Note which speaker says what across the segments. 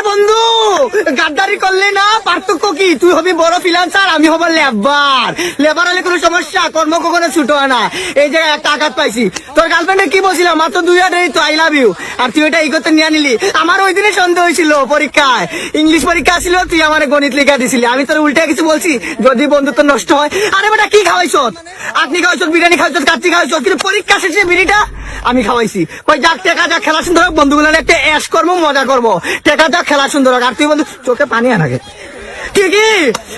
Speaker 1: বন্ধু গাদ্দারি করলে না পার্থক্য কি? তুই হবি বড় ফ্রিল্যান্সার, আমি হব লেবার। লেবার হলে কোনো সমস্যা, কর্ম কখনো ছুটো হয় না। এই জায়গায় একটা আঘাত পাইছি। তোর গার্লফ্রেন্ডে কি বলছিলাম মাত্র 2 হাজারই তো আই লাভ ইউ, আর তুই এটা এই করতে নিয়ে নিলি। আমার ওই দিনে সন্দেহ হয়েছিল পরীক্ষায়, ইংলিশ পরীক্ষা ছিল, তুই আমার গণিত লেখা দিছিলি। আমি তোর উল্টে কিছু বলছি যদি বন্ধুত্ব নষ্ট হয়? আরে বেটা কি খাওয়াইছ? আপনি খাওয়াইছ, বিরিয়ানি খাওয়াইছ, কাচ্চি খাওয়াইছ, কিন্তু পরীক্ষা শেষে বিড়িটা আমি খাওয়াইছি। কই যাক টেকা যাক, খেলা সুন্দর হোক, বন্ধুগুলো একটা অ্যাশ করবো, মজা করবো। টেকা যাক, খেলা সুন্দর হোক। আর তুই বন্ধু চোখে পানি আনাগে কি কি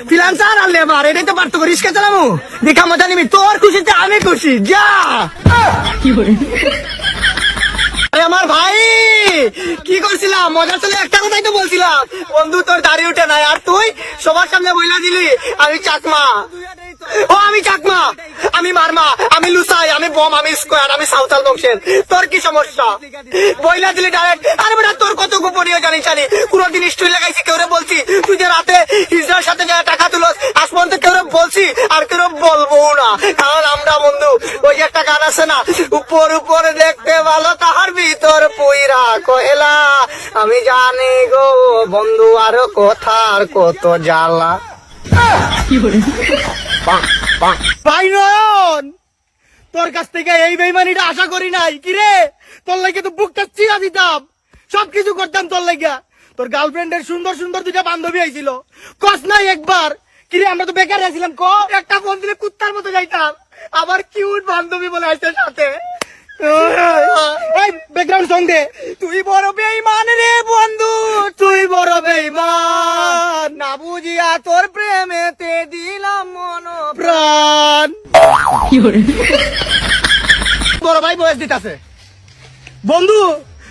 Speaker 1: ফ্রিল্যান্সার আর লেবার, এটাই তো পার্থক্য। রিস্কে চালামু, দেখা মজা নিবি। তোর খুশিতে আমি খুশি, যা। আরে আমার ভাই কি করছিলাম? মজা চলে একটা কথাই তো বলছিলাম, বন্ধু তোর দাড়ি উঠে নাই, আর তুই সবার সামনে বইলা দিলি আমি চাকমা। ও আমি চাকমা, আমি মারমা, আমি লুসাই, আমি বম, আমি স্কোয়ার, আমি সাঁওতাল বংশের। তোর কি সমস্যা? বইলা দিলি ডাইরেক্ট। আরে বেটা তোর কত গোপনীয় জানিস জানি? কোনদিন স্টোরি লাগাইছি কেউ বলছি? তুই যে রাতে হিজড়ার সাথে যায় টাকা তুলস, আসমান তো কেউ বলছি আর কেউ বলবো না। কারণ আমরা বন্ধু, ওই যে একটা গান আছে না, উপর উপরে দেখতে ভালো তাহার ভিতর পুইরা কয়লা। আমি জানি গো বন্ধু আরো কথার কত জ্বালা। ভাই নয়ন, তোর কাছ থেকে এই বেইমানিটা আশা করি নাই। কিরে তোর লাগে তো বুকটা চিরা দিতাম, সবকিছু করতাম তোর লাগে। তোর গার্লফ্রেন্ডের সুন্দর সুন্দর 2টা বান্ধবী আইছিল, কস নাই একবার? কিরে আমরা তো বেকার আছিলাম, ক একটা ফোন দিলে কুত্তার মতো যাইতাম। আবার কিউট বান্ধবী বলে আসছে সাথে। ব্যাকগ্রাউন্ড সং দে। তুই বড় বেঈমান রে বন্ধু, তুই বড় বেঈমান, না বুঝিয়া তোর প্রেমেতে দিলাম মন প্রাণ। বড় ভাই বয়স দিতেছে। বন্ধু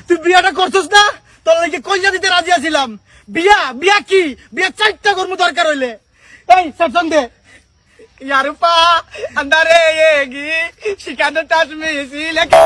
Speaker 1: তুই বিয়াটা করছিস না? তোর লাগে কইজা দিতে রাজি আছিলাম। বিয়া বিয়া কি? বিয়া 4টা কর্ম দরকার হইলে। এই সং দে। यारुपा अंदर येगी शिकायत टास में इसी लेके